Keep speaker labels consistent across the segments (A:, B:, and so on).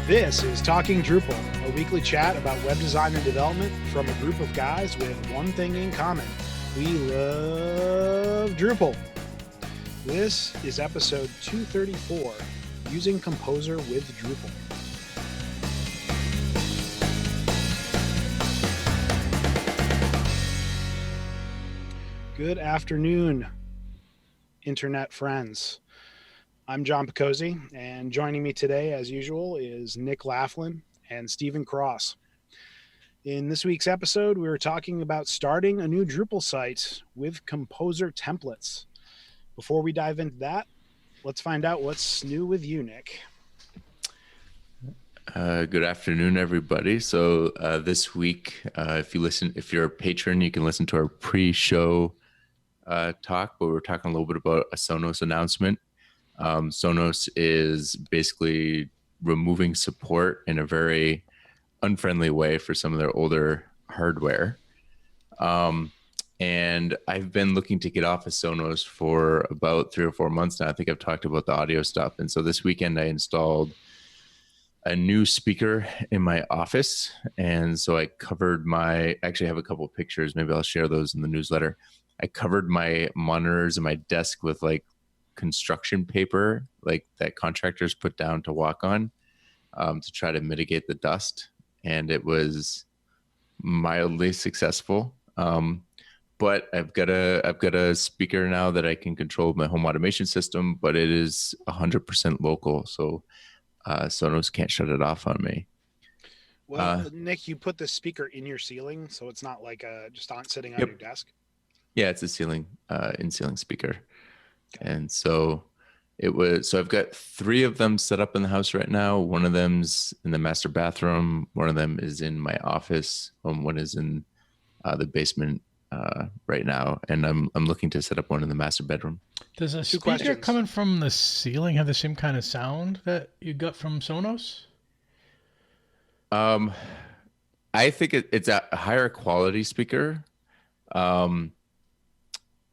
A: This is Talking Drupal, a weekly chat about web design and development from a group of guys with one thing in common. We love Drupal. This is episode 234, Using Composer with Drupal. Good afternoon, internet friends. I'm John Picozzi, and joining me today, as usual, is Nick Laughlin and Stephen Cross. In this week's episode, we were talking about starting a new Drupal site with composer templates. Before we dive into that, let's find out what's new with you, Nick.
B: Good afternoon, everybody. So this week, if you're a patron, you can listen to our pre-show talk, but we're talking a little bit about a Sonos announcement. Sonos is basically removing support in a very unfriendly way for some of their older hardware. And I've been looking to get off of Sonos for about 3 or 4 months now. I think I've talked about the audio stuff. And so this weekend I installed a new speaker in my office. And so I covered actually have a couple of pictures. Maybe I'll share those in the newsletter. I covered my monitors and my desk with construction paper, like that contractors put down to walk on, to try to mitigate the dust. And it was mildly successful. But I've got a speaker now that I can control my home automation system, but it is 100% local. So Sonos can't shut it off on me.
A: Well, Nick, you put the speaker in your ceiling, so it's not like just sitting on your desk.
B: Yeah, it's a in-ceiling speaker. And so I've got 3 of them set up in the house right now. One of them's in the master bathroom. One of them is in my office. One is in the basement right now. And I'm looking to set up one in the master bedroom.
C: Does a speaker coming from the ceiling have the same kind of sound that you got from Sonos?
B: I think it's a higher quality speaker.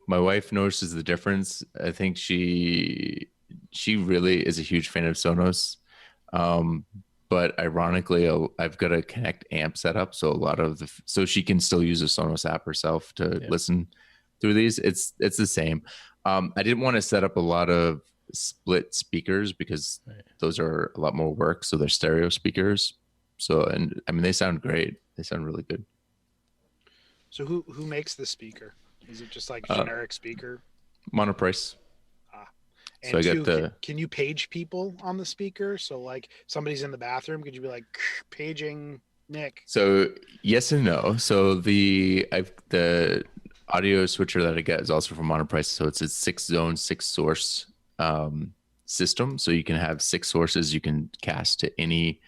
B: My wife notices the difference. I think she really is a huge fan of Sonos. But ironically, I've got a Connect amp set up, so she can still use a Sonos app herself to listen through these. It's the same. I didn't want to set up a lot of split speakers because those are a lot more work. So they're stereo speakers. And I mean, they sound great. They sound really good.
A: So who makes the speaker? Is it just like a generic speaker?
B: Monoprice.
A: And so I got can you page people on the speaker? So like somebody's in the bathroom, could you be like paging Nick?
B: So yes and no. So the audio switcher that I get is also from Monoprice. So it's a 6-zone, 6-source system. So you can have 6 sources you can cast to any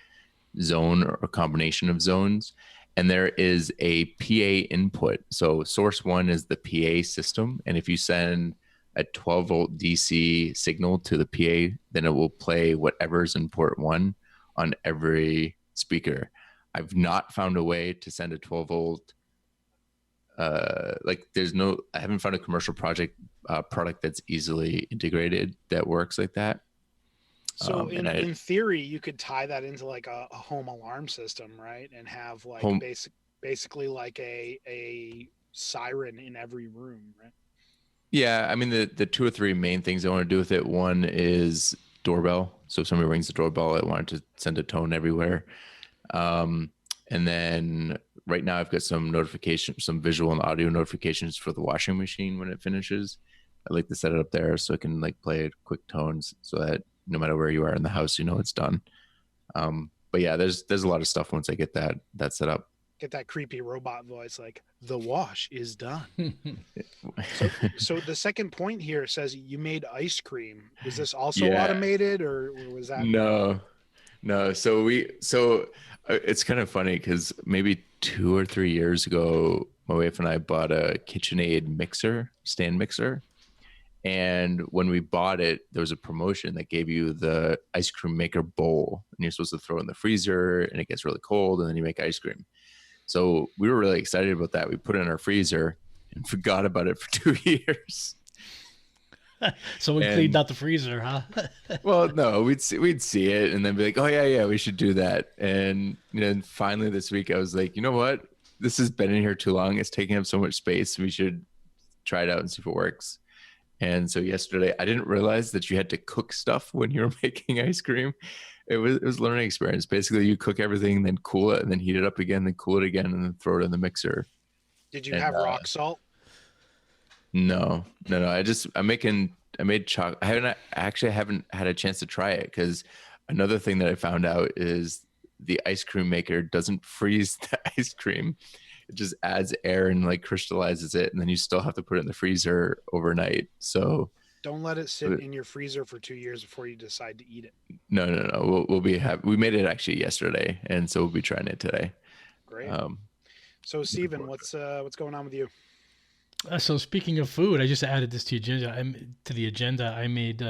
B: zone or a combination of zones. And there is a PA input. So source 1 is the PA system. And if you send a 12-volt DC signal to the PA, then it will play whatever's in port 1 on every speaker. I've not found a way to send a 12-volt. I haven't found a commercial product that's easily integrated that works like that.
A: So in theory, you could tie that into like a home alarm system, right? And have like basically like a siren in every room, right?
B: Yeah, I mean the 2 or 3 main things I want to do with it. One is doorbell. So if somebody rings the doorbell, I wanted to send a tone everywhere. And then right now I've got some visual and audio notifications for the washing machine when it finishes. I like to set it up there so it can play quick tones so that no matter where you are in the house, it's done. But yeah, there's a lot of stuff once I get that set up.
A: Get that creepy robot voice like, the wash is done. so the second point here says you made ice cream. Was this also automated or was that?
B: No. So it's kind of funny because maybe 2 or 3 years ago, my wife and I bought a KitchenAid stand mixer. And when we bought it, there was a promotion that gave you the ice cream maker bowl, and you're supposed to throw it in the freezer and it gets really cold and then you make ice cream. So we were really excited about that. We put it in our freezer and forgot about it for 2 years.
C: Someone cleaned out the freezer, huh?
B: Well, no, we'd see it and then be like, oh yeah, we should do that. And finally this week I was like, you know what? This has been in here too long. It's taking up so much space. We should try it out and see if it works. And so yesterday I didn't realize that you had to cook stuff when you were making ice cream. It was a learning experience. Basically, you cook everything, then cool it, and then heat it up again, then cool it again, and then throw it in the mixer.
A: Did you have rock salt?
B: No. I made chocolate. I haven't had a chance to try it, because another thing that I found out is the ice cream maker doesn't freeze the ice cream. It just adds air and like crystallizes it, and then you still have to put it in the freezer overnight. So
A: don't let it sit in your freezer for 2 years before you decide to eat it.
B: No. We'll be happy. We made it actually yesterday, and so we'll be trying it today.
A: Great. So Steven, what's going on with you?
C: So speaking of food, I just added this to the agenda. I made.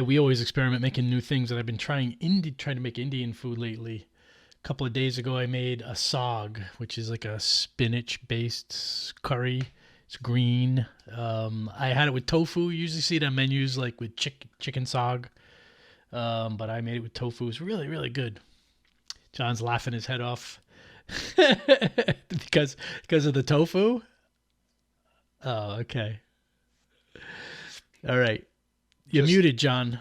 C: We always experiment making new things, and I've been trying to make Indian food lately. A couple of days ago, I made a saag, which is like a spinach-based curry. It's green. I had it with tofu. You usually see it on menus like with chicken saag, but I made it with tofu. It's really, really good. John's laughing his head off because of the tofu. Oh, okay. All right. You're muted, John.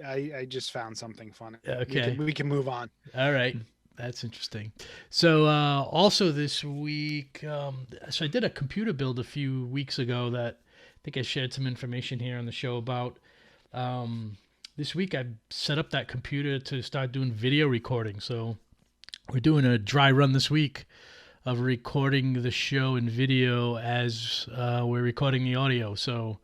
A: I just found something funny.
C: Okay.
A: We can move on.
C: All right. That's interesting. So also this week, so I did a computer build a few weeks ago that I think I shared some information here on the show about. This week I set up that computer to start doing video recording. So we're doing a dry run this week of recording the show in video as we're recording the audio. So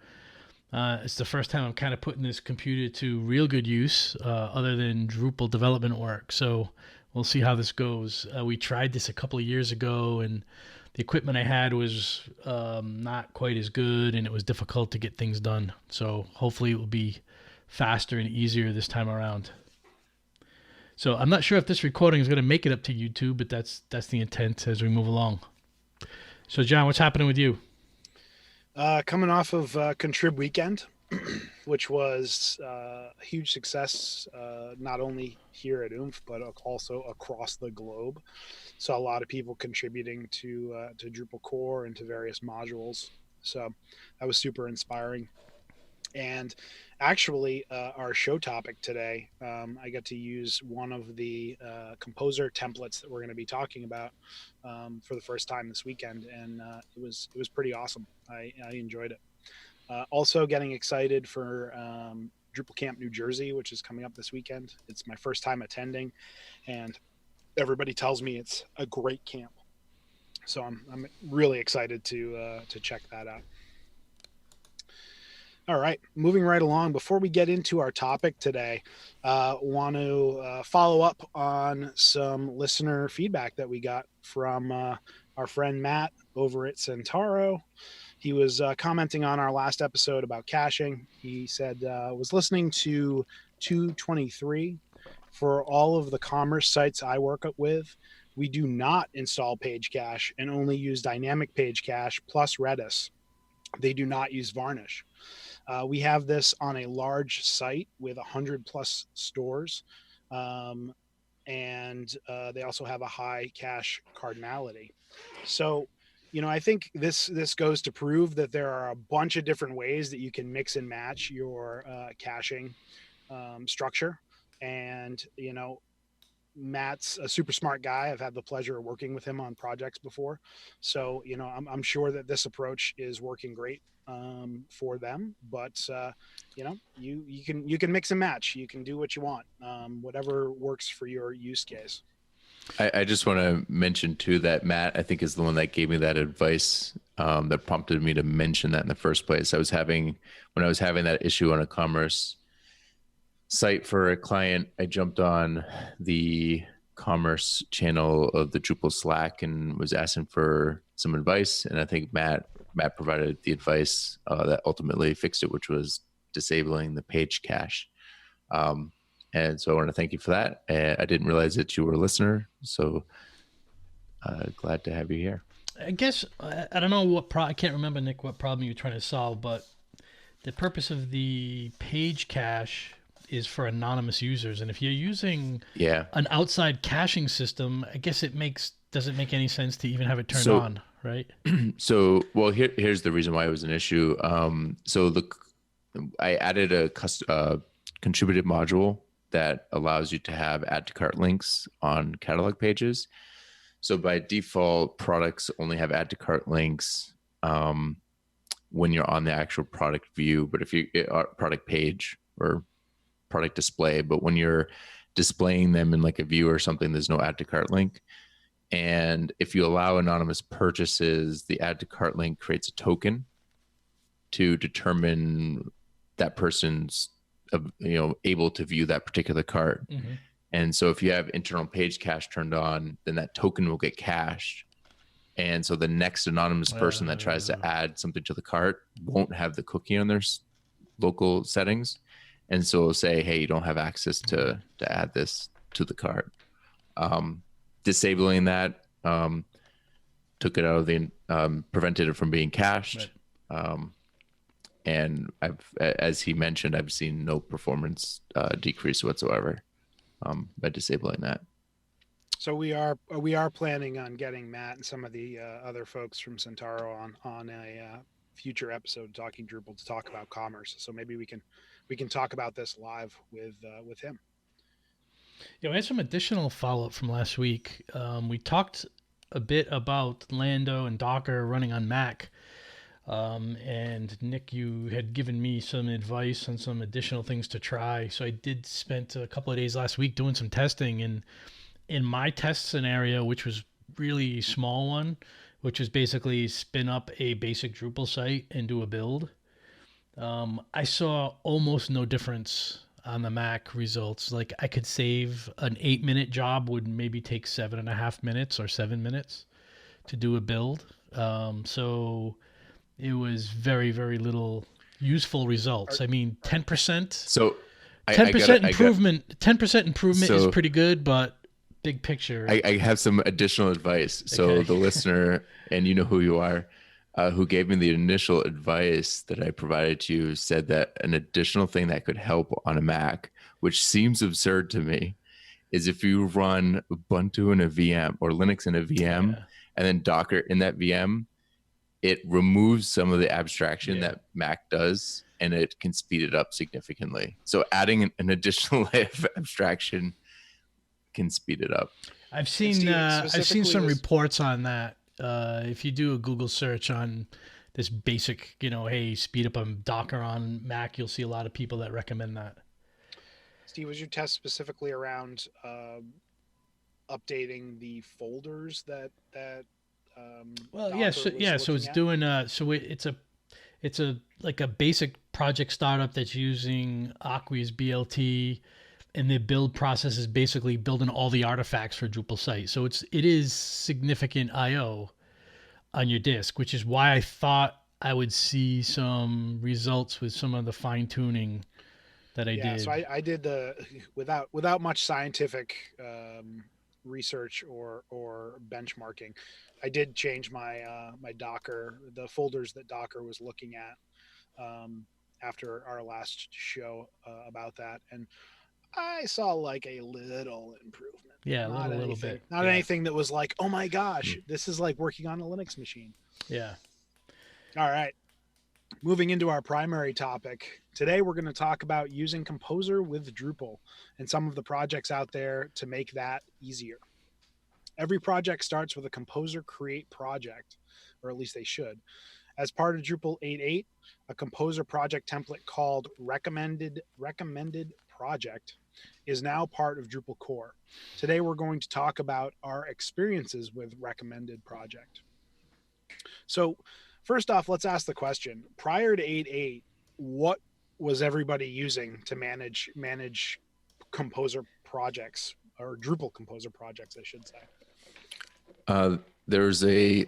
C: it's the first time I'm kind of putting this computer to real good use other than Drupal development work. So we'll see how this goes. We tried this a couple of years ago, and the equipment I had was not quite as good, and it was difficult to get things done. So hopefully it will be faster and easier this time around. So I'm not sure if this recording is going to make it up to YouTube, but that's the intent as we move along. So John, what's happening with you?
A: Coming off of Contrib weekend, which was a huge success, not only here at Oomph, but also across the globe. Saw a lot of people contributing to Drupal core and to various modules. So that was super inspiring. And actually, our show topic today, I got to use one of the composer templates that we're going to be talking about for the first time this weekend, and it was pretty awesome. I enjoyed it. Also, getting excited for Drupal Camp New Jersey, which is coming up this weekend. It's my first time attending, and everybody tells me it's a great camp. So I'm really excited to check that out. All right, moving right along. Before we get into our topic today, want to follow up on some listener feedback that we got from our friend Matt over at Centauro. He was commenting on our last episode about caching. He said, was listening to 223. For all of the commerce sites I work with, we do not install page cache and only use dynamic page cache plus Redis. They do not use Varnish. We have this on a large site with 100 plus stores. And they also have a high cache cardinality. So, I think this goes to prove that there are a bunch of different ways that you can mix and match your caching structure. And, Matt's a super smart guy. I've had the pleasure of working with him on projects before. So, I'm sure that this approach is working great for them, but you can mix and match. You can do what you want, whatever works for your use case.
B: I just want to mention too that Matt, I think, is the one that gave me that advice that prompted me to mention that in the first place. When I was having that issue on a commerce site for a client, I jumped on the commerce channel of the Drupal Slack and was asking for some advice. And I think Matt provided the advice that ultimately fixed it, which was disabling the page cache. And so I want to thank you for that. I didn't realize that you were a listener, so glad to have you here.
C: I guess I don't know I can't remember, Nick, what problem you're trying to solve, but the purpose of the page cache is for anonymous users, and if you're using an outside caching system, I guess doesn't make any sense to even have it turned on, right?
B: So, well, here's the reason why it was an issue. I added a contributed module that allows you to have add to cart links on catalog pages. So by default, products only have add to cart links when you're on the actual product view, but if you product page or product display, but when you're displaying them in like a view or something, there's no add to cart link. And if you allow anonymous purchases, the add to cart link creates a token to determine that person's able to view that particular cart.
C: Mm-hmm.
B: And so if you have internal page cache turned on, then that token will get cached. And so the next anonymous person that tries to add something to the cart won't have the cookie on their local settings. And so it'll say, hey, you don't have access to add this to the cart. Disabling that took it out of the prevented it from being cached. Right. And as he mentioned, I've seen no performance decrease whatsoever by disabling that.
A: So we are planning on getting Matt and some of the other folks from Centauro on a future episode Talking Drupal to talk about commerce. So maybe we can talk about this live with him.
C: Yeah, we had some additional follow-up from last week. We talked a bit about Lando and Docker running on Mac. And Nick, you had given me some advice on some additional things to try. So I did spend a couple of days last week doing some testing, and in my test scenario, which was really small one, which was basically spin up a basic Drupal site and do a build. I saw almost no difference on the Mac results. Like I could save an 8-minute job would maybe take 7.5 minutes or 7 minutes to do a build. So it was very, very little useful results. I mean, 10%.
B: So
C: 10% improvement. 10% improvement is pretty good, but big picture.
B: I have some additional advice. So the listener, and you know who you are, who gave me the initial advice that I provided to you, said that an additional thing that could help on a Mac, which seems absurd to me, is if you run Ubuntu in a VM or Linux in a VM and then Docker in that VM, it removes some of the abstraction that Mac does, and it can speed it up significantly. So adding an additional layer of abstraction can speed it up.
C: I've seen some reports on that. If you do a Google search on this basic, hey, speed up a Docker on Mac, you'll see a lot of people that recommend that.
A: Steve, was your test specifically around updating the folders that
C: so it's doing it's a like a basic project startup that's using Acquis BLT, and the build process is basically building all the artifacts for Drupal site. So it is significant IO on your disk, which is why I thought I would see some results with some of the fine tuning that I did.
A: So I did without much scientific research or benchmarking. I did change my my Docker, the folders that Docker was looking at after our last show about that, and I saw like a little improvement.
C: Yeah, a little bit.
A: Not anything that was like, oh my gosh, this is like working on a Linux machine.
C: Yeah.
A: All right. Moving into our primary topic. Today we're going to talk about using Composer with Drupal and some of the projects out there to make that easier. Every project starts with a Composer create project, or at least they should. As part of Drupal 8.8, a Composer project template called recommended project is now part of Drupal core. Today we're going to talk about our experiences with recommended project. So first off, let's ask the question. Prior to 8.8, what was everybody using to manage Composer projects, or Drupal Composer projects, I should say?
B: There's a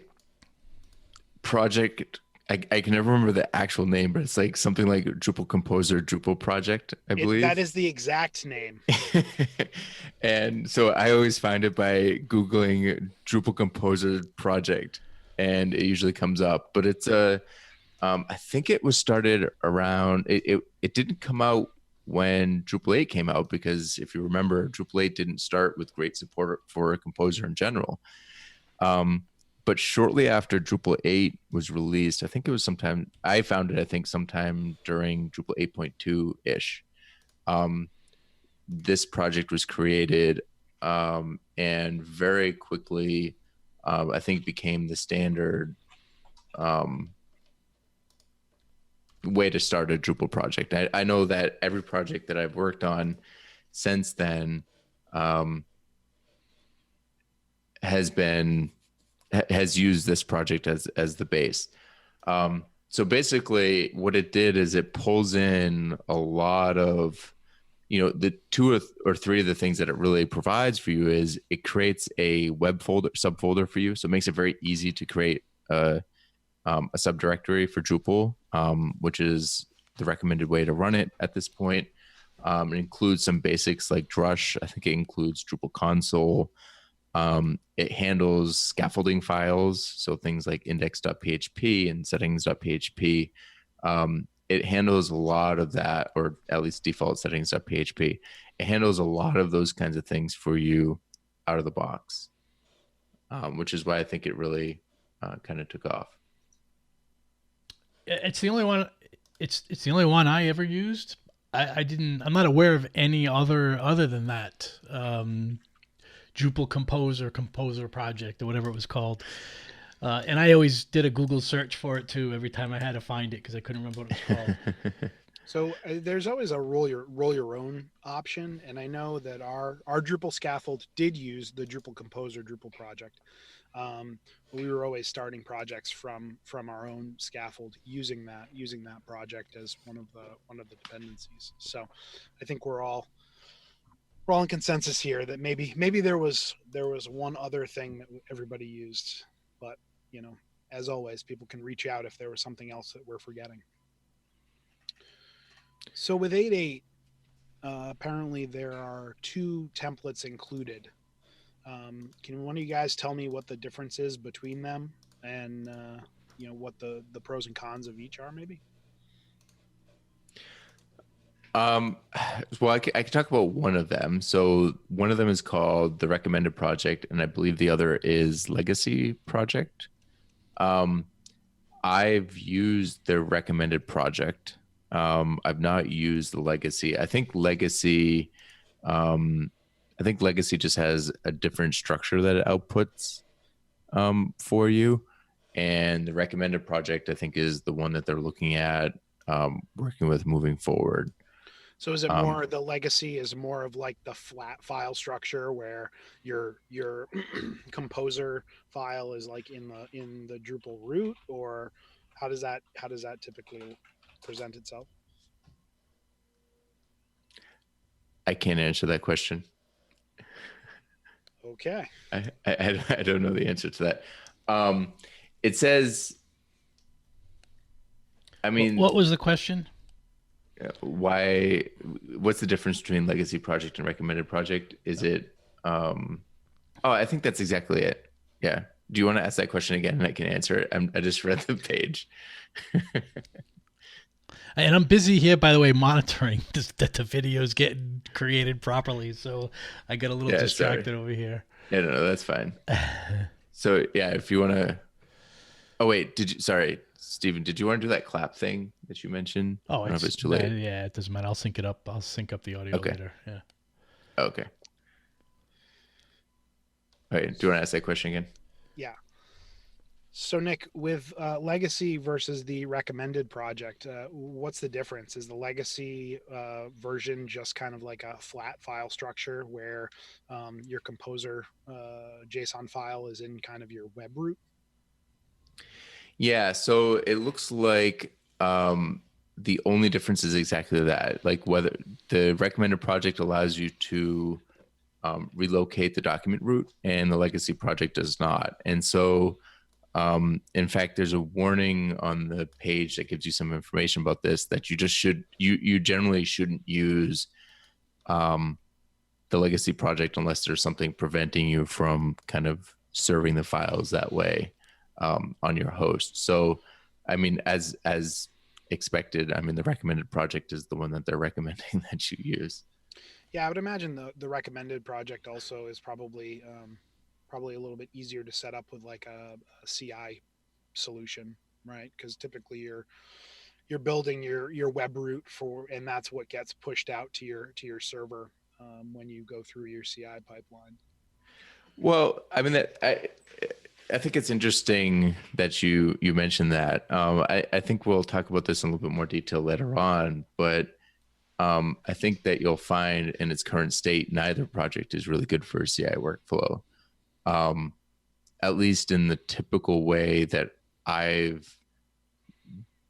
B: project, I can never remember the actual name, but it's like something like Drupal Composer Drupal project, I believe.
A: That is the exact name.
B: And so I always find it by Googling Drupal Composer project, and it usually comes up. But it's I think it was started around it didn't come out when Drupal 8 came out, because if you remember, Drupal 8 didn't start with great support for Composer in general. But shortly after Drupal 8 was released, I think it was sometime, I found it, I think sometime during Drupal 8.2 ish. This project was created, and very quickly, I think became the standard way to start a Drupal project. I know that every project that I've worked on since then has used this project as the base. So basically, what it did is it pulls in a lot of, the two or three of the things that it really provides for you is it creates a web folder subfolder for you. So it makes it very easy to create a subdirectory for Drupal, which is the recommended way to run it at this point. It includes some basics like Drush. I think it includes Drupal console. It handles scaffolding files, so things like index.php and settings.php. It handles a lot of that, or at least default settings.php. It handles a lot of those kinds of things for you out of the box, which is why I think it really kind of took off.
C: It's the only one. It's the only one I ever used. I'm not aware of any other than that. Drupal Composer project, or whatever it was called. And I always did a Google search for it too every time I had to find it because I couldn't remember what it was called.
A: So there's always a roll your own option, and I know that our Drupal scaffold did use the Drupal Composer Drupal project. We were always starting projects from our own scaffold using that project as one of the dependencies. So I think we're all in consensus here that maybe there was one other thing that everybody used, but as always, people can reach out if there was something else that we're forgetting. So with 8.8, apparently there are 2 templates included. Can one of you guys tell me what the difference is between them, and what the pros and cons of each are, maybe?
B: Well, I can talk about one of them. So one of them is called the Recommended Project, and I believe the other is Legacy Project. I've used the Recommended Project. I've not used the Legacy. I think Legacy just has a different structure that it outputs for you. And the Recommended Project, I think, is the one that they're looking at working with moving forward.
A: So is it more, the Legacy is more of like the flat file structure where your Composer file is like in the Drupal root, or how does that typically present itself?
B: I can't answer that question.
A: Okay.
B: I don't know the answer to that. It says, I mean,
C: what was the question?
B: What's the difference between Legacy Project and Recommended Project? Is it I think that's exactly it. Yeah. Do you want to ask that question again and I can answer it? I just read the page.
C: And I'm busy here, by the way, monitoring that the video's getting created properly. So I got a little distracted over here.
B: Yeah, no, that's fine. So yeah, if you want to, sorry, Steven, did you want to do that clap thing that you mentioned?
C: Oh,
B: I don't know if it's too late.
C: Yeah, it doesn't matter. I'll sync it up. I'll sync up the audio later. Yeah.
B: Okay. All right. Do you want to ask that question again?
A: Yeah. So Nick, with Legacy versus the Recommended Project, what's the difference? Is the Legacy version just kind of like a flat file structure where your Composer JSON file is in kind of your web root?
B: Yeah, so it looks like the only difference is exactly that. Like whether the Recommended Project allows you to relocate the document root, and the Legacy Project does not. And so, in fact, there's a warning on the page that gives you some information about this, that you generally shouldn't use the Legacy Project unless there's something preventing you from kind of serving the files that way on your host. So I mean, as expected, I mean, the recommended project is the one that they're recommending that you use.
A: Yeah, I would imagine the recommended project also is probably a little bit easier to set up with like a CI solution, right? Because typically you're building your web route for, and that's what gets pushed out to your server when you go through your CI pipeline.
B: Well, I mean, I think it's interesting that you mentioned that. I think we'll talk about this in a little bit more detail later on, but I think that you'll find in its current state, neither project is really good for a CI workflow. Um, at least in the typical way that I've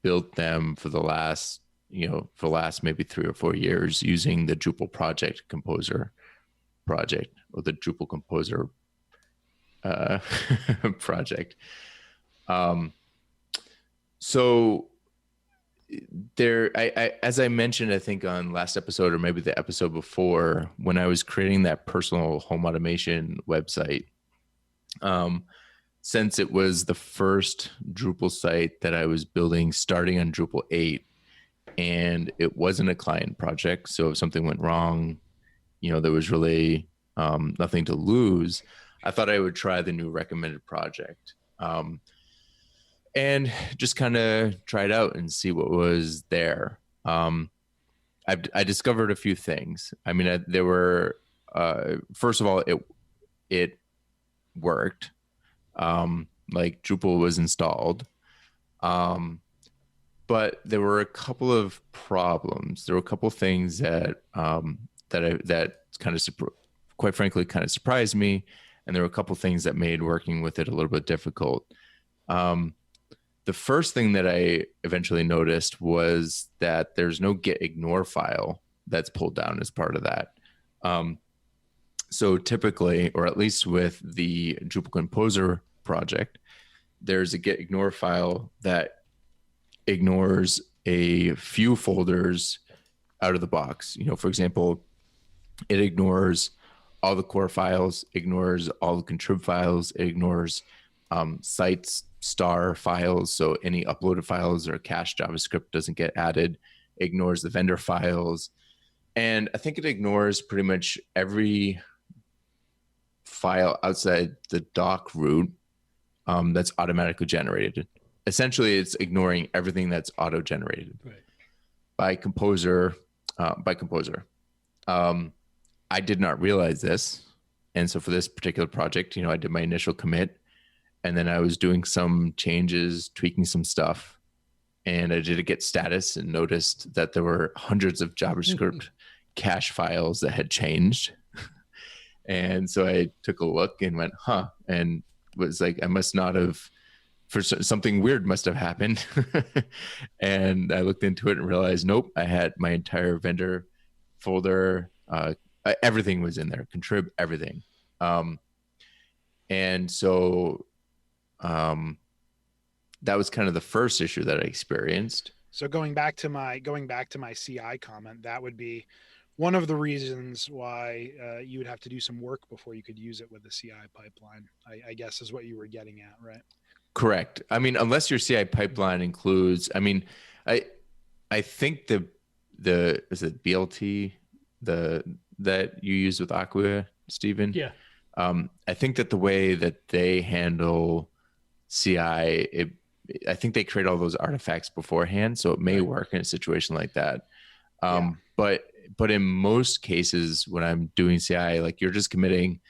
B: built them for the last, for the last maybe 3 or 4 years using the Drupal project composer project, or the Drupal composer uh, project. Um, so there, as I mentioned, I think on last episode or maybe the episode before, when I was creating that personal home automation website, um, since it was the first Drupal site that I was building starting on Drupal 8, and it wasn't a client project, so if something went wrong, there was really nothing to lose. I thought I would try the new recommended project, and just kind of try it out and see what was there. I discovered a few things. I mean, there were first of all, it worked. Like Drupal was installed, but there were a couple of problems. There were a couple of things that that kind of quite frankly kind of surprised me, and there were a couple of things that made working with it a little bit difficult. The first thing that I eventually noticed was that there's no Git Ignore file that's pulled down as part of that. So typically, or at least with the Drupal Composer project, there's a Git Ignore file that ignores a few folders out of the box. For example, it ignores all the core files, ignores all the Contrib files, it ignores sites star files, so any uploaded files or cached JavaScript doesn't get added, ignores the vendor files, and I think it ignores pretty much every file outside the doc root that's automatically generated. Essentially, it's ignoring everything that's auto-generated by Composer. I did not realize this, and so for this particular project, I did my initial commit, and then I was doing some changes, tweaking some stuff, and I did a git status and noticed that there were hundreds of JavaScript cache files that had changed. And so I took a look and went, and was like, I must not have, something weird must have happened. And I looked into it and realized, nope, I had my entire vendor folder. Everything was in there, Contrib, everything. And so that was kind of the first issue that I experienced.
A: So going back to my CI comment, that would be one of the reasons why you would have to do some work before you could use it with the CI pipeline, I guess is what you were getting at, right?
B: Correct. I mean, unless your CI pipeline includes, I think the is it BLT that you use with Aqua, Stephen?
C: Yeah.
B: I think that the way that they handle CI, I think they create all those artifacts beforehand, so it may work in a situation like that. But in most cases, when I'm doing CI, like you're just committing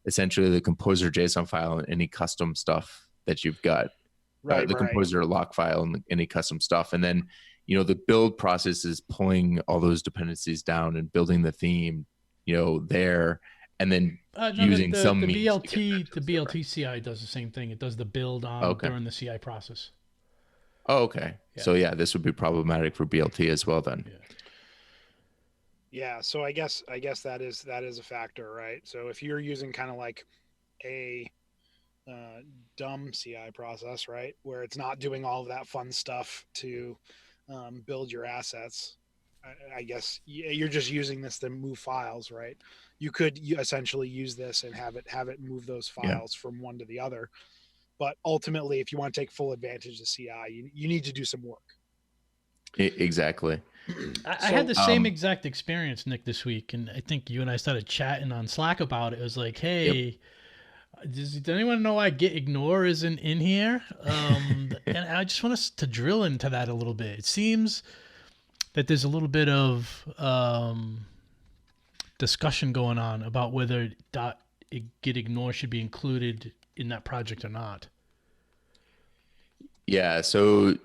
B: essentially the composer JSON file and any custom stuff that you've got, the composer lock file and any custom stuff, and then the build process is pulling all those dependencies down and building the theme, there, and then using some
C: the
B: means
C: BLT CI does the same thing. It does the build on during the CI process.
B: Oh, okay. Yeah. So yeah, this would be problematic for BLT as well then.
A: Yeah. So I guess that is a factor, right? So if you're using kind of like a dumb CI process, right, where it's not doing all of that fun stuff to build your assets, I guess you're just using this to move files, right? You could essentially use this and have it move those files from one to the other. But ultimately, if you want to take full advantage of CI, you need to do some work.
B: Exactly.
C: I had the same exact experience, Nick, this week, and I think you and I started chatting on Slack about it. It was like, hey, does anyone know why Git Ignore isn't in here? And I just want us to drill into that a little bit. It seems that there's a little bit of discussion going on about whether Git Ignore should be included in that project or not.
B: Yeah. So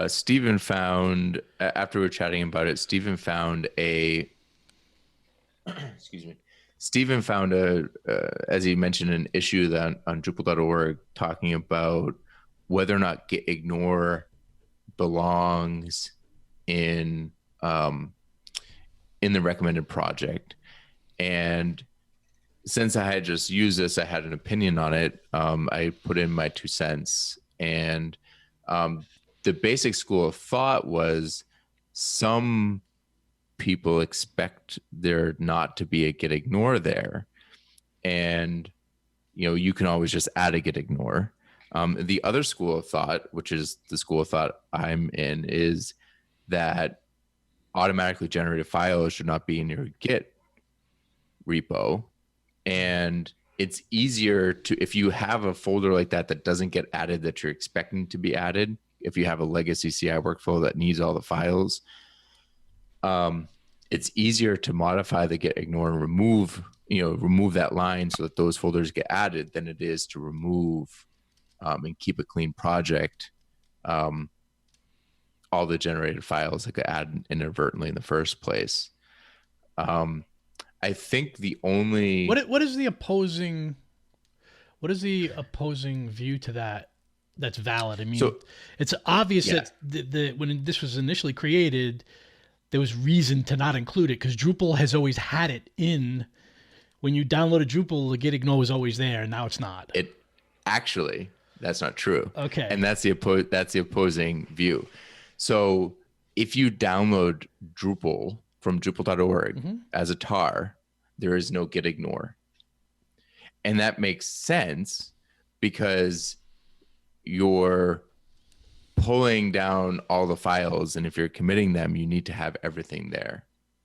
B: Stephen found, after we were chatting about it, Stephen found excuse me. Stephen found as he mentioned, an issue that on Drupal.org talking about whether or not Git Ignore belongs in the recommended project. And since I had just used this, I had an opinion on it. I put in my 2 cents, and the basic school of thought was some people expect there not to be a Git Ignore there, and you can always just add a Git Ignore. The other school of thought, which is the school of thought I'm in, is that automatically generated files should not be in your Git repo. And it's easier to, if you have a folder like that doesn't get added that you're expecting to be added, if you have a legacy CI workflow that needs all the files, it's easier to modify the Git Ignore and remove that line so that those folders get added than it is to remove and keep a clean project, all the generated files that got added inadvertently in the first place. I think the only
C: what is the opposing view to that that's valid? I mean, it's obvious that when this was initially created, there was reason to not include it because Drupal has always had it in. When you downloaded Drupal, the Git Ignore was always there, and now it's not.
B: It actually, that's not true.
C: Okay,
B: and that's the opposing view. So if you download Drupal from Drupal.org as a tar, there is no Git Ignore. And that makes sense because you're pulling down all the files, and if you're committing them, you need to have everything there.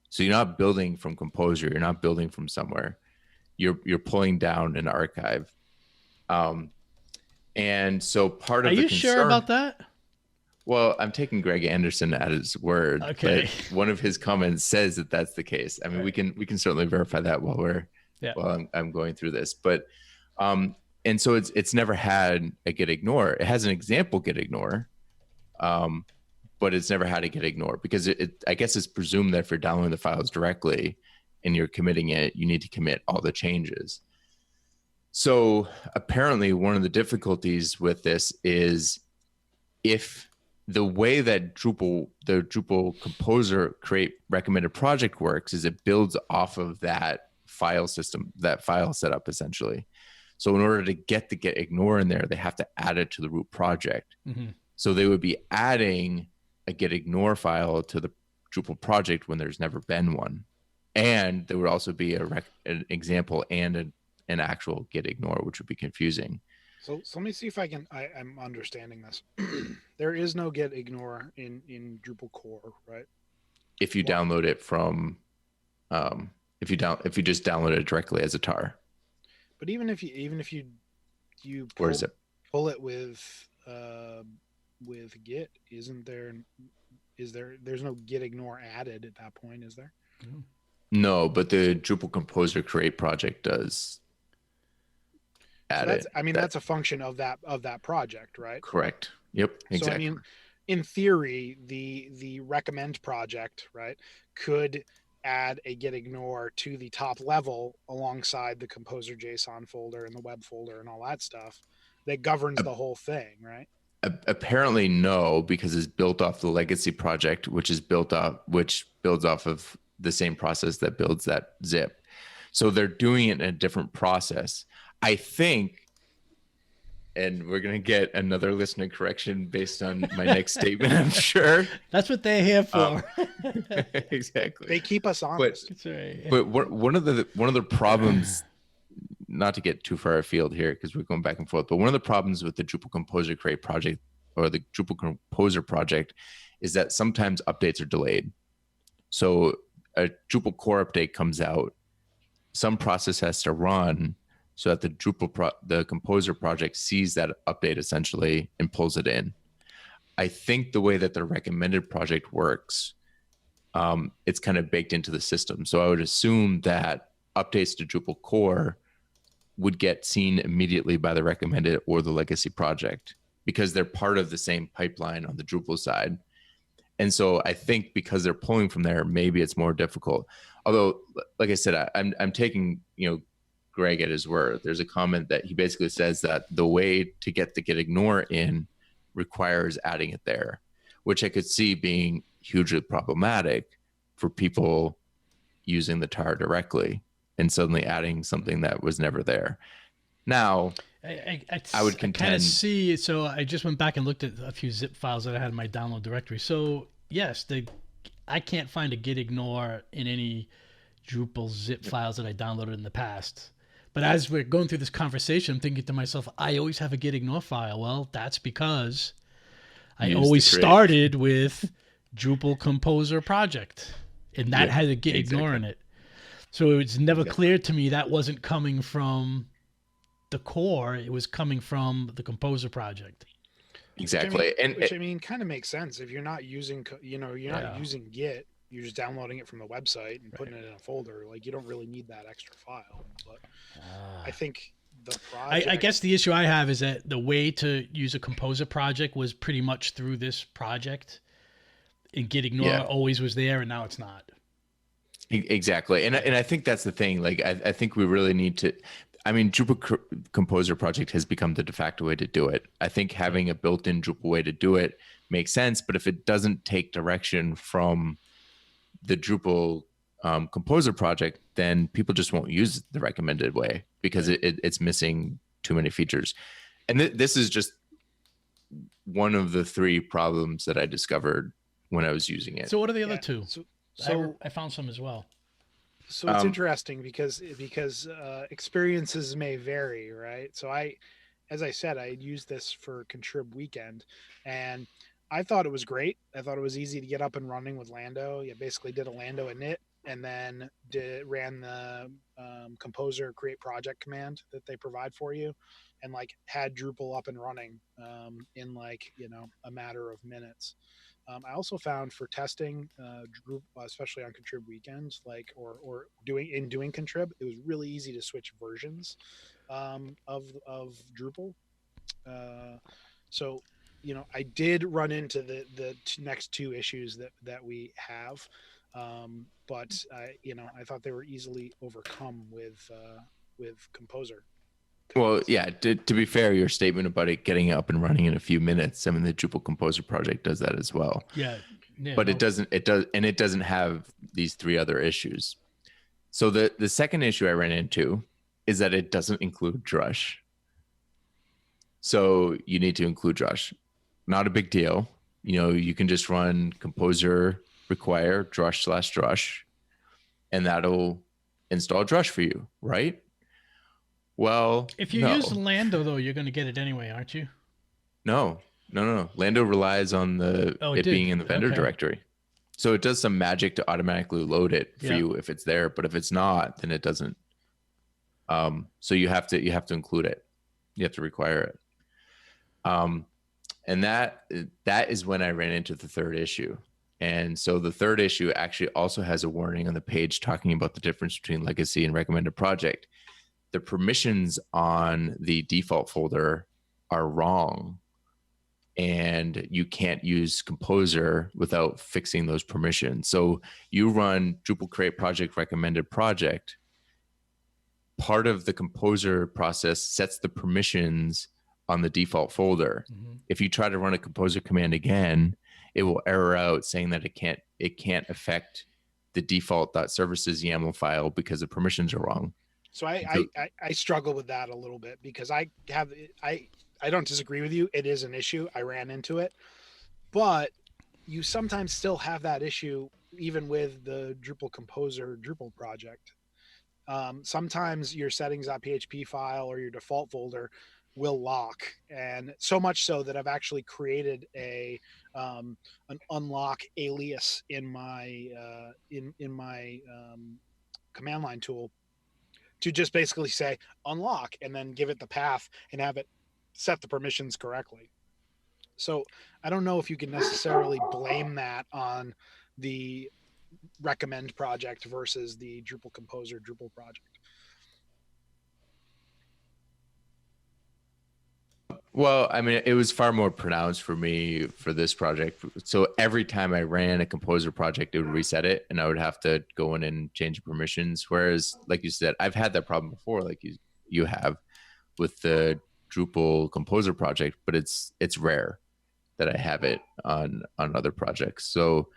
B: So you're not building from Composer, you're not building from somewhere. You're pulling down an archive. And so part of the concern... Are
C: you sure about that?
B: Well, I'm taking Greg Anderson at his word.
C: Okay.
B: But one of his comments says that that's the case. I mean, we can certainly verify that while I'm going through this. But and so it's never had a Git Ignore. It has an example Git Ignore, but it's never had a Git Ignore because I guess it's presumed that if you're downloading the files directly and you're committing it, you need to commit all the changes. So apparently, one of the difficulties with this is if the way that the Drupal Composer create recommended project works is it builds off of that file system, that file setup essentially. So in order to get the Git Ignore in there, they have to add it to the root project. So they would be adding a Git Ignore file to the Drupal project when there's never been one. And there would also be an example and an actual Git Ignore, which would be confusing.
A: So let me see if I'm understanding this. There is no Git Ignore in Drupal core, right?
B: If you download it from, if you just download it directly as a tar.
A: But even if you pull it with Git, there's no Git Ignore added at that point, is there?
B: No, but the Drupal Composer create project does.
A: That's a function of that project, right?
B: Correct. Yep. Exactly.
A: So in theory, the recommend project, right, could add a Git Ignore to the top level alongside the Composer JSON folder and the web folder and all that stuff that governs the whole thing, right?
B: Apparently no, because it's built off the legacy project, which builds off of the same process that builds that zip. So they're doing it in a different process. I think, and we're going to get another listener correction based on my next statement, I'm sure.
C: That's what they're here for.
B: Exactly.
A: They keep us honest.
C: That's right.
B: But one of the problems not to get too far afield here because we're going back and forth, but one of the problems with the Drupal Composer Create project or the Drupal Composer project is that sometimes updates are delayed. So a Drupal core update comes out, some process has to run so that the Composer project sees that update essentially and pulls it in. I think the way that the recommended project works, it's kind of baked into the system. So I would assume that updates to Drupal core would get seen immediately by the recommended or the legacy project because they're part of the same pipeline on the Drupal side. And so I think because they're pulling from there, maybe it's more difficult. Although, like I said, I'm taking, Greg at his word. There's a comment that he basically says that the way to get the Git Ignore in requires adding it there, which I could see being hugely problematic for people using the tar directly and suddenly adding something that was never there. Now, I would contend.
C: I kind of see. So I just went back and looked at a few zip files that I had in my download directory. So yes, I can't find a Git Ignore in any Drupal zip files that I downloaded in the past. But as we're going through this conversation, I'm thinking to myself, I always have a Git Ignore file. Well, that's because I always started with Drupal Composer project, and that had a Git Ignore in it. So it's never clear to me that wasn't coming from the core, it was coming from the Composer project.
B: Exactly.
A: Which kind of makes sense. If you're not using, not using Git, you're just downloading it from the website and putting it in a folder. Like, you don't really need that extra file. But I think the project...
C: I guess the issue I have is that the way to use a Composer project was pretty much through this project. And Git Ignore always was there, and now it's not.
B: Exactly. And I think that's the thing. Like, I think we really need to... Drupal Composer project has become the de facto way to do it. I think having a built-in Drupal way to do it makes sense, but if it doesn't take direction from the Drupal Composer project, then people just won't use the recommended way because it's missing too many features. And this is just one of the three problems that I discovered when I was using it.
C: So what are the other two?
A: So
C: I found some as well.
A: So it's interesting because experiences may vary, right? So as I said, I used this for Contrib weekend, and I thought it was great. I thought it was easy to get up and running with Lando. You basically did a Lando init, and then ran the Composer create project command that they provide for you, and had Drupal up and running in a matter of minutes. I also found for testing Drupal, especially on Contrib weekends, or doing Contrib, it was really easy to switch versions of Drupal. So I did run into the next two issues that we have, but I thought they were easily overcome with Composer.
B: Well, yeah, to be fair, your statement about it getting up and running in a few minutes, the Drupal Composer project does that as well.
C: Yeah.
B: But it doesn't have these three other issues. So the second issue I ran into is that it doesn't include Drush. So you need to include Drush. Not a big deal. You can just run Composer require drush/drush, and that'll install Drush for you, right? Well,
C: if you use Lando, though, you're going to get it anyway, aren't you?
B: No. Lando relies on it being in the vendor directory. So it does some magic to automatically load it for you if it's there, but if it's not, then it doesn't. So you have to include it. You have to require it. And that is when I ran into the third issue. And so the third issue actually also has a warning on the page talking about the difference between legacy and recommended project. The permissions on the default folder are wrong, and you can't use Composer without fixing those permissions. So you run Drupal create project recommended project. Part of the Composer process sets the permissions on the default folder. Mm-hmm. If you try to run a Composer command again, it will error out saying that it can't affect the default.services YAML file because the permissions are wrong.
A: So I struggle with that a little bit because I don't disagree with you. It is an issue. I ran into it, but you sometimes still have that issue even with the Drupal Composer Drupal project. sometimes your settings.php file or your default folder will lock, and so much so that I've actually created an unlock alias in my command line tool to just basically say unlock and then give it the path and have it set the permissions correctly. So I don't know if you can necessarily blame that on the recommend project versus the Drupal Composer Drupal project.
B: Well, I mean, it was far more pronounced for me for this project. So every time I ran a composer project, it would reset it, and I would have to go in and change permissions. Whereas, like you said, I've had that problem before, like you have with the Drupal composer project, but it's rare that I have it on other projects. So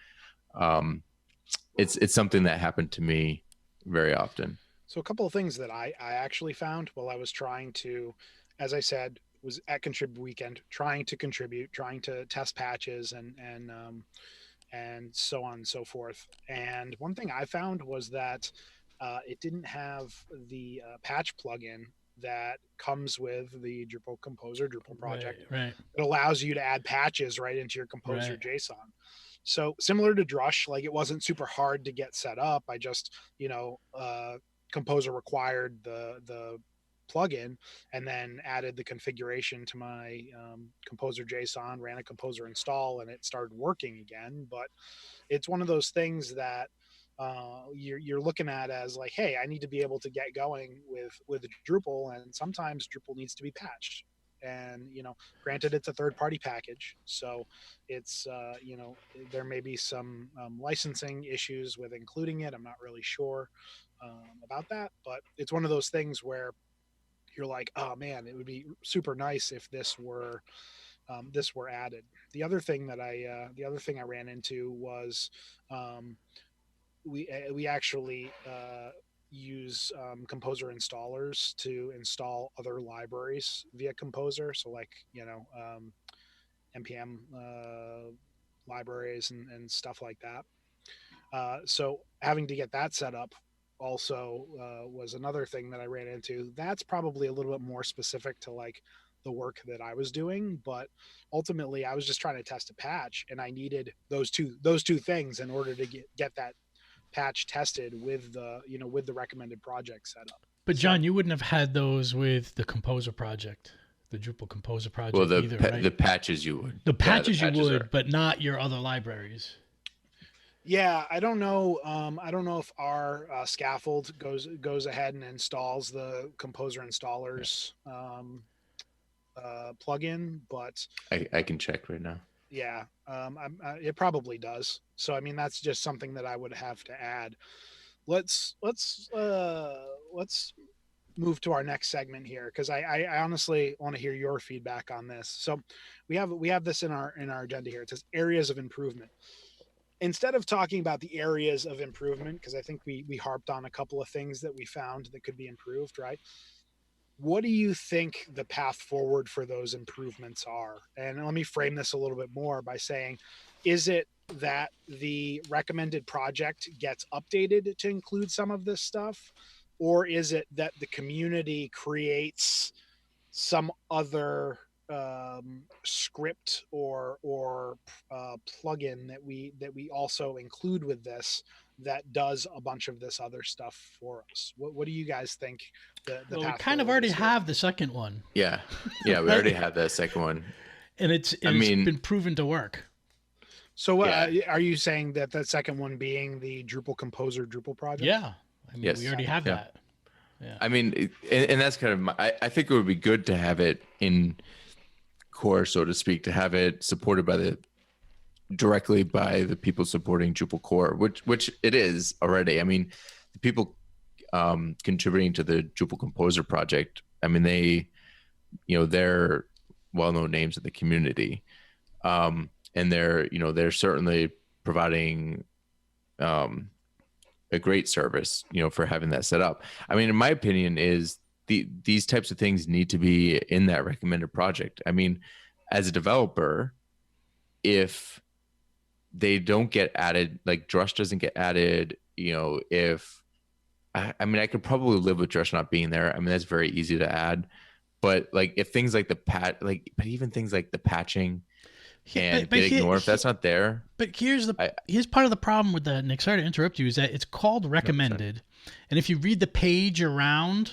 B: it's something that happened to me very often.
A: So a couple of things that I actually found while I was trying to, as I said, was at Contrib weekend, trying to contribute, trying to test patches and so on and so forth. And one thing I found was that it didn't have the patch plugin that comes with the Drupal Composer Drupal project.
C: Right.
A: It allows you to add patches right into your Composer
C: Right.
A: JSON. So similar to Drush, like it wasn't super hard to get set up. I just, Composer required the plugin and then added the configuration to my Composer JSON, ran a Composer install, and it started working again. But it's one of those things that you're looking at as like, hey, I need to be able to get going with Drupal, and sometimes Drupal needs to be patched. And granted, it's a third-party package, so it's there may be some licensing issues with including it. I'm not really sure about that, but it's one of those things where you're like, oh man, it would be super nice if this were added. The other thing I ran into was we actually use Composer installers to install other libraries via Composer. So like npm libraries and stuff like that. So having to get that set up also was another thing that I ran into. That's probably a little bit more specific to like the work that I was doing, but ultimately I was just trying to test a patch, and I needed those two things in order to get that patch tested with the recommended project setup.
C: But John, you wouldn't have had those with the Composer project, the Drupal Composer project
B: Well,
C: either, right?
B: the patches you would.
C: The patches,
B: the patches
C: you would,
B: are.
C: but not your other libraries.
A: Yeah, I don't know. I don't know if our scaffold goes ahead and installs the Composer installers plugin, but
B: I can check right now.
A: yeah, it probably does. So I mean, that's just something that I would have to add. Let's move to our next segment here, because I honestly want to hear your feedback on this. So we have this in our agenda here. It says areas of improvement. Instead of talking about the areas of improvement, because I think we harped on a couple of things that we found that could be improved, right? What do you think the path forward for those improvements are? And let me frame this a little bit more by saying, is it that the recommended project gets updated to include some of this stuff? Or is it that the community creates some other script or plugin that we also include with this that does a bunch of this other stuff for us? What do you guys think?
C: We kind of already have the second one.
B: Yeah, we already have that second one,
C: and it's been proven to work.
A: So are you saying that the second one being the Drupal Composer Drupal project?
C: Yeah, I mean, we already have that.
B: Yeah. I mean, and that's kind of I think it would be good to have it in core, so to speak, to have it supported directly by the people supporting Drupal core, which it is already. I mean, the people contributing to the Drupal Composer project, I mean, they're well-known names in the community, and they're certainly providing a great service, for having that set up. I mean, in my opinion, is these types of things need to be in that recommended project. I mean, as a developer, if they don't get added, like Drush doesn't get added, if I mean, I could probably live with Drush not being there. I mean, that's very easy to add. But like if things like but even things like the patching and Git Ignore, if that's not there,
C: but here's part of the problem with that, Nick. Sorry to interrupt you. Is that it's called recommended, and if you read the page around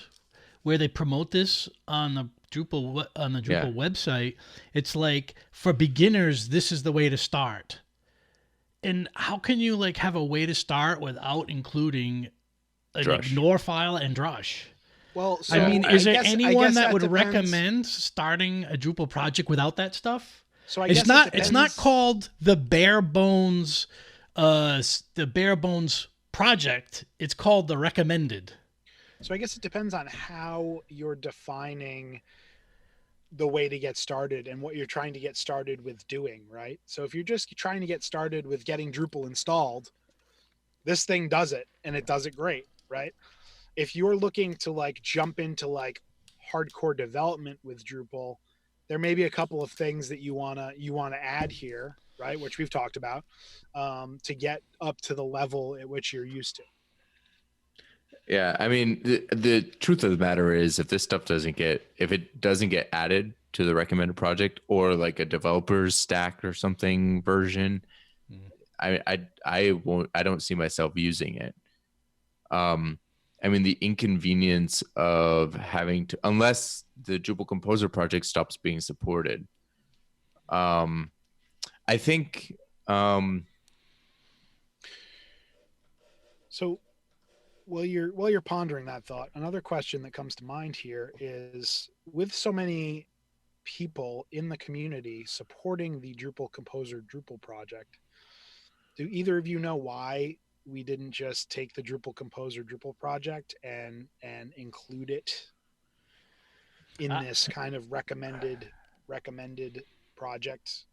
C: where they promote this on the Drupal website, it's like for beginners, this is the way to start. And how can you like have a way to start without including an ignore file and Drush?
A: Well, so
C: I mean, is there anyone that would
A: depends.
C: recommend starting a Drupal project without that stuff?
A: So
C: it's not called the bare bones project. It's called the recommended.
A: So I guess it depends on how you're defining the way to get started and what you're trying to get started with doing, right? So if you're just trying to get started with getting Drupal installed, this thing does it and it does it great, right? If you're looking to like jump into like hardcore development with Drupal, there may be a couple of things that you wanna add here, right? Which we've talked about, to get up to the level at which you're used to.
B: Yeah, I mean, the truth of the matter is, if this stuff doesn't get added to the recommended project or like a developer's stack or something version, I don't see myself using it. I mean, the inconvenience of having to, unless the Drupal Composer project stops being supported. I think.
A: So while you're pondering that thought, another question that comes to mind here is, with so many people in the community supporting the Drupal Composer Drupal project, do either of you know why we didn't just take the Drupal Composer Drupal project and include it in this kind of recommended project?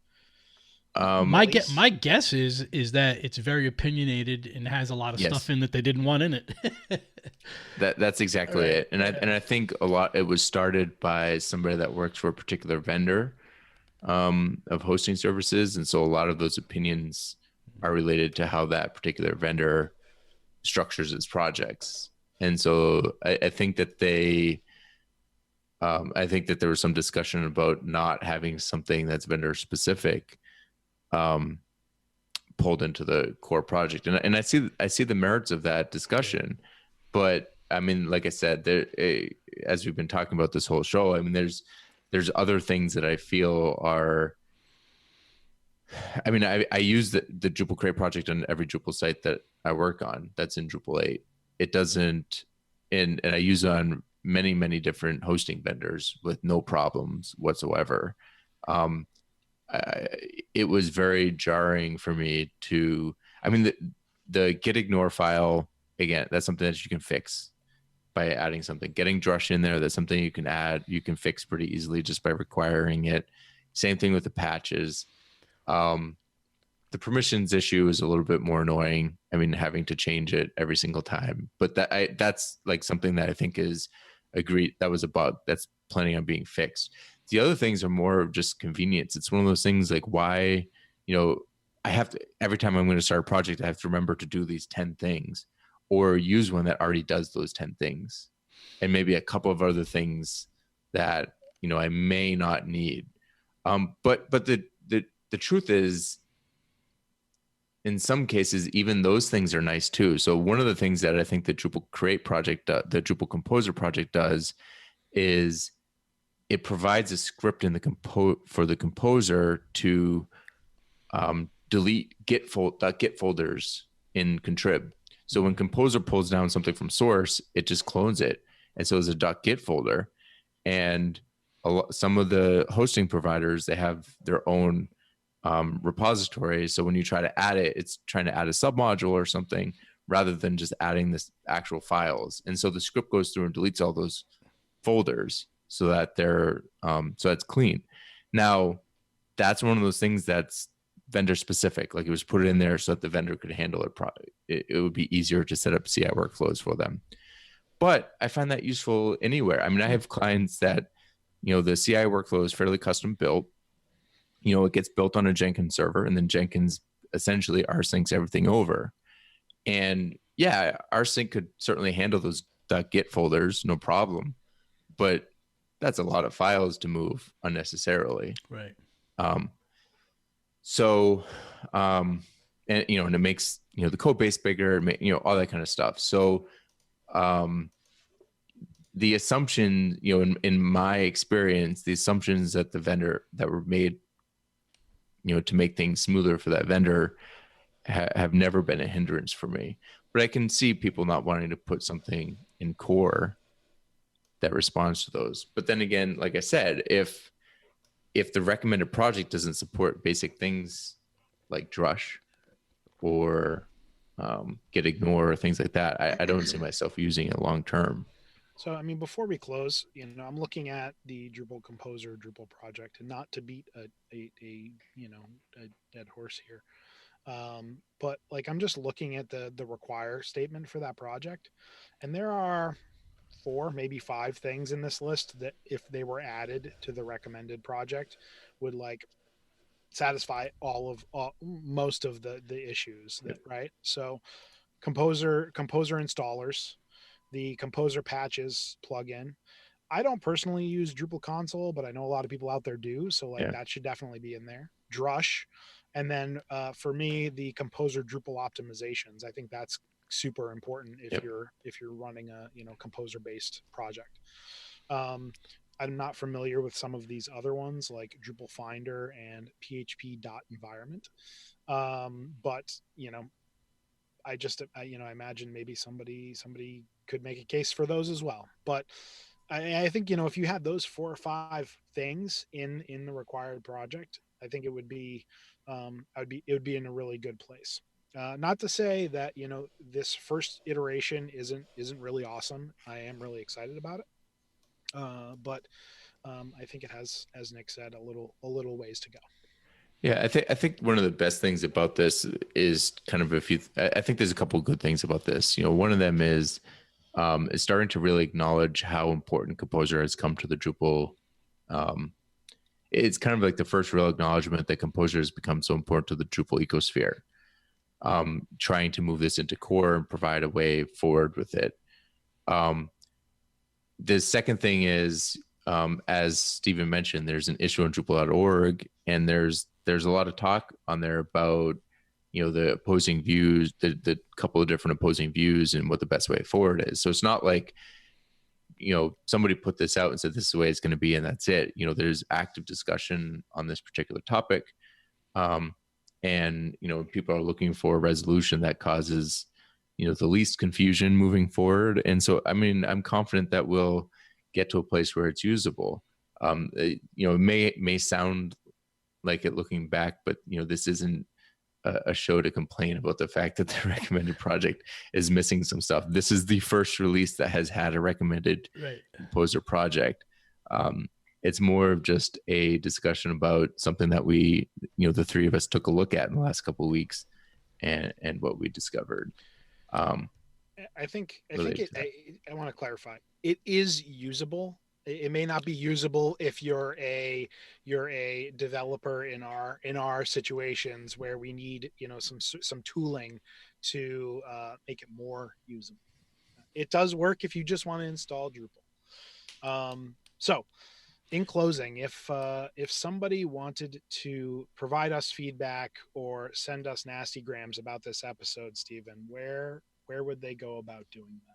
C: My guess is that it's very opinionated and has a lot of stuff in that they didn't want in it.
B: That's exactly it. And I think a lot, it was started by somebody that works for a particular vendor of hosting services. And so a lot of those opinions are related to how that particular vendor structures its projects. And so I think that I think that there was some discussion about not having something that's vendor specific pulled into the core project, and I see the merits of that discussion. But I mean, like I said, as we've been talking about this whole show, I mean, there's other things that I feel are. I mean, I use the Drupal Create project on every Drupal site that I work on. That's in Drupal 8. It doesn't, and I use it on many different hosting vendors with no problems whatsoever. It was very jarring for me to, I mean, the Git Ignore file, again, that's something that you can fix by adding something. Getting Drush in there, that's something you can fix pretty easily just by requiring it. Same thing with the patches. The permissions issue is a little bit more annoying. I mean, having to change it every single time, but that's like something that I think is agreed. That was a bug that's planning on being fixed. The other things are more of just convenience. It's one of those things like, why, I have to, every time I'm going to start a project, I have to remember to do these 10 things or use one that already does those 10 things. And maybe a couple of other things that, I may not need. But the truth is, in some cases, even those things are nice too. So one of the things that I think the Drupal Create project, the Drupal Composer project does is it provides a script in for the composer to delete Git folders in Contrib. So when Composer pulls down something from source, it just clones it. And so there's a .git folder. And some of the hosting providers, they have their own repository. So when you try to add it, it's trying to add a submodule or something rather than just adding this actual files. And so the script goes through and deletes all those folders so that so it's clean. Now, that's one of those things that's vendor specific. Like, it was put in there so that the vendor could handle it. It would be easier to set up CI workflows for them. But I find that useful anywhere. I mean, I have clients that, the CI workflow is fairly custom built. It gets built on a Jenkins server, and then Jenkins essentially rsyncs everything over. And yeah, rsync could certainly handle those .git folders, no problem, but that's a lot of files to move unnecessarily.
C: Right.
B: Um, so, and and it makes the code base bigger, all that kind of stuff. So, the assumption, in my experience, the assumptions that the vendor that were made, to make things smoother for that vendor, have never been a hindrance for me. But I can see people not wanting to put something in core that responds to those. But then again, like I said, if the recommended project doesn't support basic things like Drush or Git Ignore or things like that, I don't see myself using it long term.
A: So, I mean, before we close, I'm looking at the Drupal Composer Drupal project, and not to beat a dead horse here, but like I'm just looking at the require statement for that project, and there are 4, maybe 5 things in this list that, if they were added to the recommended project, would like satisfy most of the issues that, right? So, composer installers, the composer patches plugin. I don't personally use Drupal console, but I know a lot of people out there do, so like that should definitely be in there. Drush, and then for me, the composer Drupal optimizations. I think that's super important if you're running a composer based project. I'm not familiar with some of these other ones like Drupal Finder and PHP environment, but I imagine maybe somebody could make a case for those as well. But I think if you had those 4 or 5 things in the required project, I think it would be it would be in a really good place. Not to say that this first iteration isn't really awesome. I am really excited about it, but I think it has, as Nick said, a little ways to go.
B: Yeah, I think one of the best things about this is kind of I think there's a couple of good things about this. One of them is starting to really acknowledge how important Composer has come to the Drupal. It's kind of like the first real acknowledgement that Composer has become so important to the Drupal ecosphere. Trying to move this into core and provide a way forward with it. The second thing is, as Stephen mentioned, there's an issue on Drupal.org, and there's a lot of talk on there about the opposing views, the couple of different opposing views, and what the best way forward is. So it's not like somebody put this out and said this is the way it's going to be and that's it. There's active discussion on this particular topic, and people are looking for a resolution that causes the least confusion moving forward. And so, I mean, I'm confident that we'll get to a place where it's usable. It may sound like it looking back, but this isn't a show to complain about the fact that the recommended project is missing some stuff. This is the first release that has had a recommended Composer project. It's more of just a discussion about something that we, the three of us took a look at in the last couple of weeks, and what we discovered.
A: I think I want to clarify. It is usable. It may not be usable if you're a developer in our situations where we need some tooling to make it more usable. It does work if you just want to install Drupal. So, in closing, if somebody wanted to provide us feedback or send us nasty grams about this episode, Stephen, where would they go about doing that?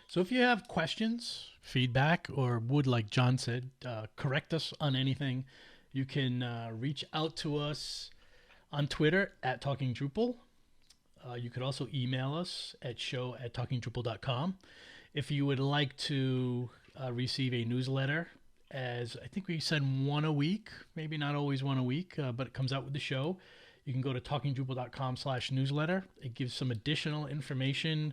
C: So if you have questions, feedback, or would, like John said, correct us on anything, you can reach out to us on Twitter at Talking Drupal. You could also email us at show@talkingdrupal.com. If you would like to receive a newsletter, as I think we said, 1 a week, maybe not always 1 a week, but it comes out with the show, you can go to talkingdrupal.com/newsletter. It gives some additional information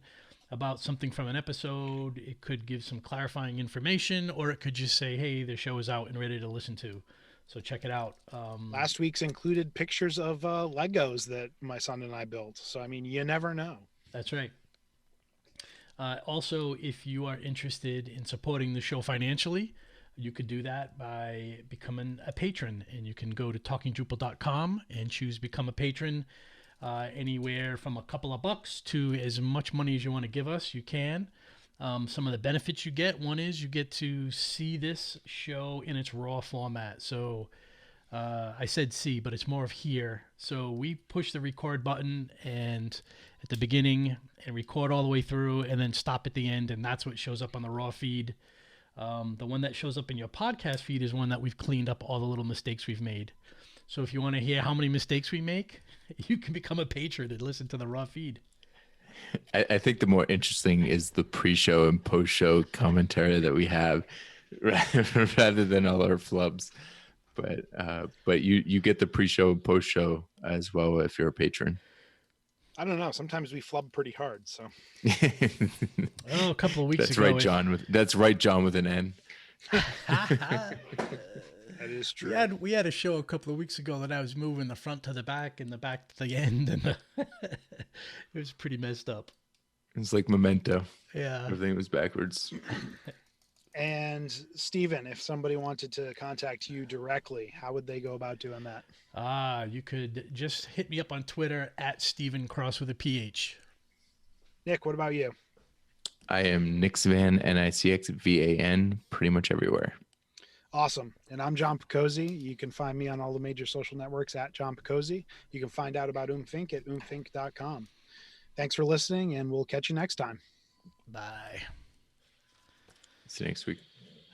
C: about something from an episode. It could give some clarifying information, or it could just say, hey, the show is out and ready to listen to. So check it out.
A: Last week's included pictures of Legos that my son and I built. So, I mean, you never know.
C: That's right. Also, if you are interested in supporting the show financially, you could do that by becoming a patron. And you can go to talkingdrupal.com and choose Become a Patron. anywhere from a couple of bucks to as much money as you want to give us, you can. Some of the benefits you get, one is you get to see this show in its raw format. So I said see, but it's more of hear. So we push the record button and at the beginning and record all the way through and then stop at the end, and that's what shows up on the raw feed. The one that shows up in your podcast feed is one that we've cleaned up all the little mistakes we've made. So if you want to hear how many mistakes we make, you can become a patron and listen to the raw feed.
B: I think the more interesting is the pre-show and post-show commentary that we have rather than all our flubs. But you get the pre-show and post-show as well if you're a patron.
A: I don't know. Sometimes we flub pretty hard. So.
C: Oh, a couple of weeks
B: That's
C: ago.
B: right, John. That's right, John with an N.
A: That is true.
C: We had a show a couple of weeks ago that I was moving the front to the back and the back to the end, and it was pretty messed up.
B: It's like Memento.
C: Yeah.
B: Everything was backwards.
A: And Stephen, if somebody wanted to contact you directly, how would they go about doing that?
C: You could just hit me up on Twitter at Stephen Cross with a PH.
A: Nick, what about you?
B: I am Nixvan, NICXVAN, pretty much everywhere.
A: Awesome. And I'm John Picozzi. You can find me on all the major social networks at John Picozzi. You can find out about Umfink at umfink.com. Thanks for listening, and we'll catch you next time.
C: Bye.
B: See you next week.